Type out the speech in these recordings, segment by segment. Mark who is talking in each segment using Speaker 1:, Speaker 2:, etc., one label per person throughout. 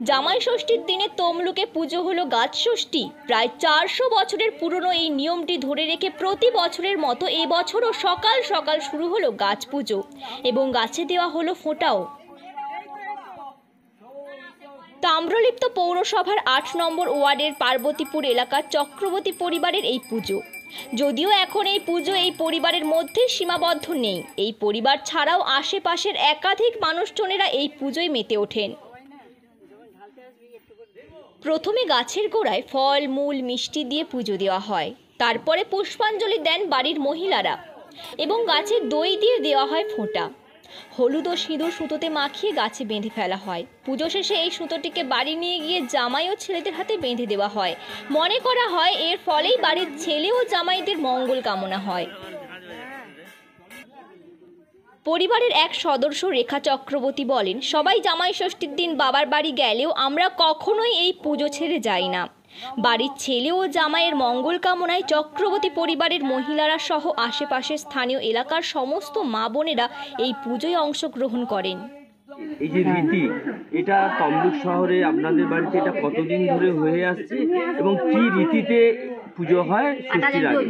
Speaker 1: জামাই ষষ্ঠীর দিনে তমলুকে পুজো হলো গাছ ষষ্ঠী। প্রায় 400 বছরের পুরনো এই নিয়মটি ধরে রেখে প্রতি বছরের মতো এই বছরও সকাল সকাল শুরু হলো গাছ পুজো এবং গাছে দেওয়া হলো ফোঁটাও। তাম্রলিপ্ত পৌরসভার 8 নম্বর ওয়ার্ডের পার্বতীপুর এলাকার চক্রবর্তী পরিবারের এই পুজো। যদিও এখন এই পুজো এই পরিবারের মধ্যে সীমাবদ্ধ নেই, এই পরিবার ছাড়াও আশেপাশের একাধিক মানুষজনেরা এই পুজোয় মেতে ওঠেন। প্রথমে গাছের গোড়ায় ফল মূল মিষ্টি দিয়ে পুজো দেওয়া হয়, তারপরে পুষ্পাঞ্জলি দেন বাড়ির মহিলারা এবং গাছে দই দিয়ে দেওয়া হয় ফোঁটা। হলুদ ও সিঁদুর সুতোতে মাখিয়ে গাছে বেঁধে ফেলা হয়। পুজো শেষে এই সুতোটিকে বাড়ি নিয়ে গিয়ে জামাই ও ছেলেদের হাতে বেঁধে দেওয়া হয়। মনে করা হয় এর ফলেই বাড়ির ছেলে ও জামাইদের মঙ্গল কামনা হয়। পরিবারের এক সদস্য রেখা চক্রবর্তী বলেন, সবাই জামাই ষষ্ঠীর দিন বাবার বাড়ি গেলেও আমরা কখনোই এই পুজো ছেড়ে যাই না। বাড়ির ছেলে ও জামাইয়ের মঙ্গল কামনায় চক্রবর্তী পরিবারের মহিলারা সহ আশেপাশের স্থানীয় এলাকার সমস্ত মা বোনেরা এই পুজোয় অংশগ্রহণ করেন।
Speaker 2: এই যে রীতি, এটা তমলুক শহরে আপনাদের বাড়িতে এটা কতদিন ধরে হয়ে আসছে এবং কি রীতিতে পুজো হয় ষষ্ঠীর আগে?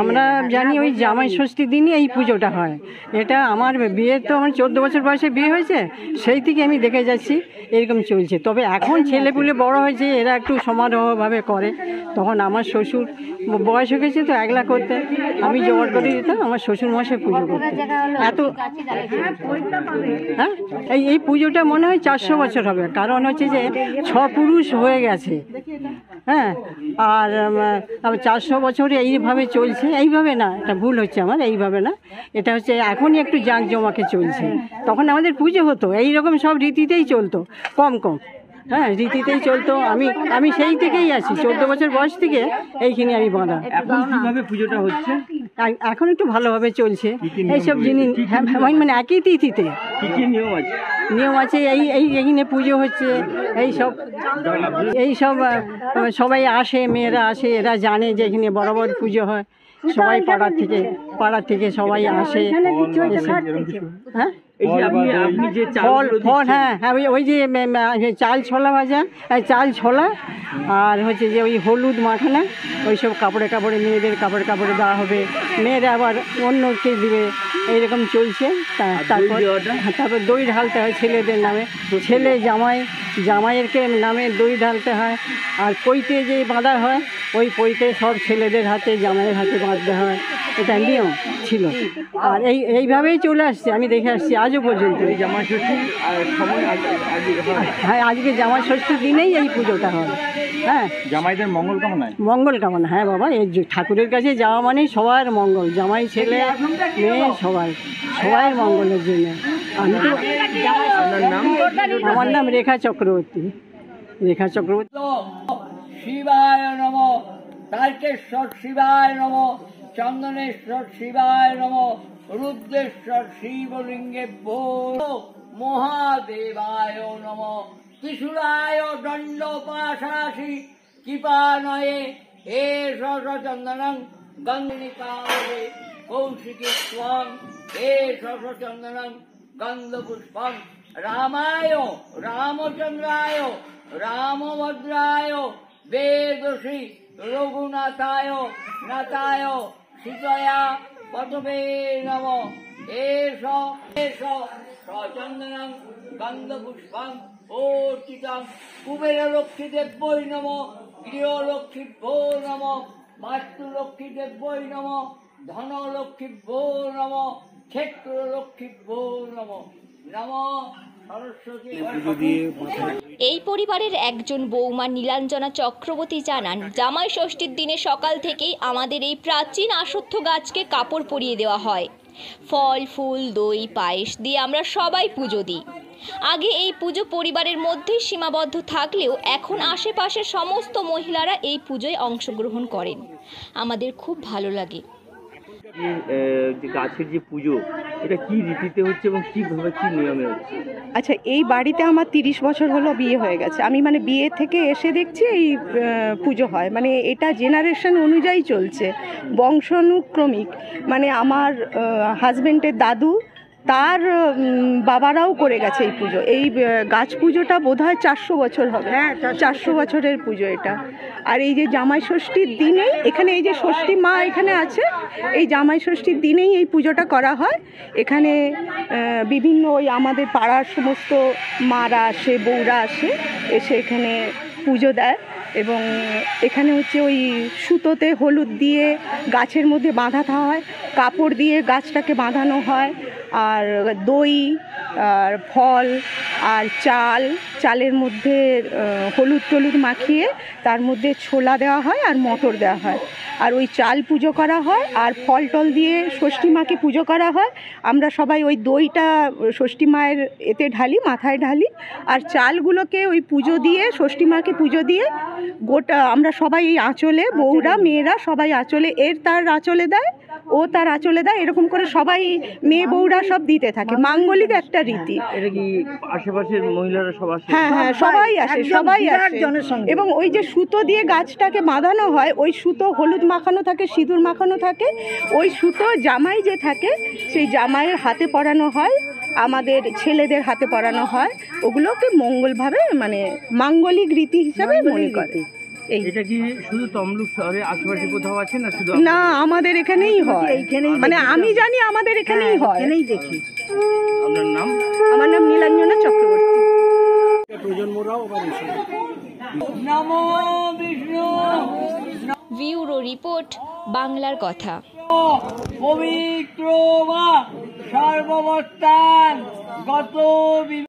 Speaker 3: আমরা জানি ওই জামাই ষষ্ঠীর দিনই এই পুজোটা হয়। এটা আমার বিয়ে তো আমার 14 বছর বয়সে বিয়ে হয়েছে, সেই থেকে আমি দেখে যাচ্ছি এরকম চলছে। তবে এখন ছেলেপুলে বড় হয়েছে, এরা একটু সমারোহভাবে করে। তখন আমার শ্বশুর বয়স হয়ে গেছে তো একলা করতে, আমি জোগাড় করে দিতাম আমার শ্বশুর মশাই পুজো করতে। এত হ্যাঁ এই পুজোটা মনে হয় 400 বছর হবে, কারণ হচ্ছে যে 6 পুরুষ হয়ে গেছে। হ্যাঁ, আর 400 বছরে এইভাবে চলছে। এইভাবে না, এটা ভুল হচ্ছে আমার, এইভাবে না, এটা হচ্ছে এখনই একটু জাঁকজমাকে চলছে। তখন আমাদের পুজো হতো এইরকম সব রীতিতেই চলতো, কম কম, হ্যাঁ রীতিতেই চলতো। আমি সেই থেকেই আছি, 14 বছর বয়স থেকে এইখানে আমি বাঁধা।
Speaker 2: এখন কিভাবে পুজোটা হচ্ছে?
Speaker 3: এখন একটু ভালোভাবে চলছে এইসব জিনিস, মানে একই তিথিতে
Speaker 2: কি
Speaker 3: নিয়ম আছে। এইখানে পুজো হচ্ছে, এই সব সবাই আসে, মেয়েরা আসে, এরা জানে যে এখানে বরাবর পুজো হয়। সবাই পাড়ার থেকে সবাই আসে। হ্যাঁ ফল হ্যাঁ হ্যাঁ ওই যে চাল ছোলা ভাজা, চাল ছোলা, আর হচ্ছে যে ওই হলুদ মাখানা, ওই সব কাপড়ে মেয়েদের কাপড়ে দেওয়া হবে, মেয়েরা আবার অন্যকে দিবে, এইরকম চলছে। তারপর দই ঢালতে হয় ছেলেদের নামে, ছেলে জামাইয়ের নামে দই ঢালতে হয়। আর পৈতে যে বাঁধা হয়, ওই পৈতে সব ছেলেদের হাতে জামাইয়ের হাতে বাঁধতে হয়, এটা নিয়ম ছিল। আর এইভাবেই চলে আসছে, আমি দেখে আসছি আজও পর্যন্ত। হ্যাঁ, আজকে জামাই ষষ্ঠীর দিনেই এই পুজোটা হয়। হ্যাঁ,
Speaker 2: জামাইদের
Speaker 3: মঙ্গল কামনা। হ্যাঁ বাবা, এই ঠাকুরের কাছে যাওয়া মানেই সবার মঙ্গল, জামাই ছেলে মেয়ে সবাই মঙ্গলের জন্য। আমি তো আমার নাম রেখা চক্রবর্তী।
Speaker 4: শিবায় নম, তারকেশ্বর শিবায় নম, চন্দনেশ্বর শিবায় নম, রুদ্রেশ্বর শিবলিঙ্গেভ্যো মহাদেবায় নম, ত্রিশূলায় দণ্ডপাশাসি কৃপানয়ে হে সহস্রচন্দনং গন্ধিকামে কৌশিকী ত্বং হে সহস্রচন্দনং গন্ধপুষ্পং রামায় রামচন্দ্রায় রামভদ্রায় বেদসী রঘুনাথায় নাথায় সীতয়া পদবে নম। এষ সচন্দনং গন্ধপুষ্পং অর্চিতং কুবেরলক্ষ্মী দেব্যৈ নম, গৃহলক্ষ্মীভ্যো নম, বাস্তুলক্ষ্মী দেব্যৈ নম, ধনলক্ষ্মীভ্যো নম, ক্ষেত্রলক্ষ্মীভ্যো নম। নম
Speaker 1: এই পরিবারের একজন বৌমা নীলাঞ্জনা চক্রবর্তী জানান, জামাই ষষ্ঠীর দিনে সকাল থেকেই আমাদের এই প্রাচীন আসত্য গাছকে কাপড় পরিয়ে দেওয়া হয়। ফল ফুল দই পায়েস দিয়ে আমরা সবাই পুজো দিই। আগে এই পুজো পরিবারের মধ্যেই সীমাবদ্ধ থাকলেও এখন আশেপাশের সমস্ত মহিলারা এই পুজোয় অংশগ্রহণ করেন। আমাদের খুব ভালো লাগে।
Speaker 2: গাছের যে পুজো, এটা কি রীতিতে হচ্ছে এবং কিভাবে কি নিয়মে হচ্ছে?
Speaker 5: আচ্ছা, এই বাড়িতে আমার 30 বছর হলো বিয়ে হয়ে গেছে। আমি মানে বিয়ে থেকে এসে দেখছি এই পুজো হয়, মানে এটা জেনারেশন অনুযায়ী চলছে, বংশানুক্রমিক। মানে আমার হাজবেন্ডের দাদু তার বাবারাও করে গেছে এই পুজো। এই গাছ পুজোটা বোধহয় 400 বছর হবে। হ্যাঁ, 400 বছরের পুজো এটা। আর এই যে জামাই ষষ্ঠীর দিনেই এখানে এই যে ষষ্ঠী মা এখানে আছে, এই জামাই ষষ্ঠীর দিনেই এই পুজোটা করা হয়। এখানে বিভিন্ন ওই আমাদের পাড়ার সমস্ত মারা আসে, বউরা আসে, এসে এখানে পুজো দেয়। এবং এখানে হচ্ছে ওই সুতোতে হলুদ দিয়ে গাছের মধ্যে বাঁধাতে হয়, কাপড় দিয়ে গাছটাকে বাঁধানো হয়, আর দই আর ফল আর চালের মধ্যে হলুদ টলুদ মাখিয়ে তার মধ্যে ছোলা দেওয়া হয় আর মটর দেওয়া হয়, আর ওই চাল পুজো করা হয়, আর ফল টল দিয়ে ষষ্ঠী মাকে পুজো করা হয়। আমরা সবাই ওই দইটা ষষ্ঠী মায়ের এতে ঢালি, মাথায় ঢালি, আর চালগুলোকে ওই পুজো দিয়ে ষষ্ঠী মাকে পুজো দিয়ে গোটা আমরা সবাই এই আঁচলে, বউরা মেয়েরা সবাই আঁচলে, তার আঁচলে দেয়, ও তার আঁচলে দেয়, এরকম করে সবাই মেয়ে বউরা সব দিতে থাকে। মাঙ্গলিক একটা রীতি।
Speaker 2: এটা কি আশেপাশের মহিলারা সব আসে?
Speaker 5: হ্যাঁ হ্যাঁ, সবাই আসে। এবং ওই যে সুতো দিয়ে গাছটাকে বাঁধানো হয়, ওই সুতো হলুদ মাখানো থাকে, সিঁদুর মাখানো থাকে, ওই সুতো জামাই যে থাকে সেই জামাইয়ের হাতে পরানো হয়, আমাদের ছেলেদের হাতে পরানো হয়। ওগুলোকে মঙ্গলভাবে মানে মাঙ্গলিক রীতি হিসাবে মনে করে।
Speaker 2: এটা কি শুধু তমলুক শহরে আশেপাশে কোথাও আছে না শুধু?
Speaker 5: না, আমাদের এখানেই হয়, মানে আমি জানি আমাদের এখানেই হয়, এখানেই দেখি।
Speaker 2: আপনার নাম?
Speaker 5: আমার নাম নীলাঞ্জনা চক্রবর্তী।
Speaker 4: নমো বিষ্ণু।
Speaker 1: ব্যুরো রিপোর্ট, বাংলার কথা।
Speaker 4: পবিত্র মা সর্ববস্থান গত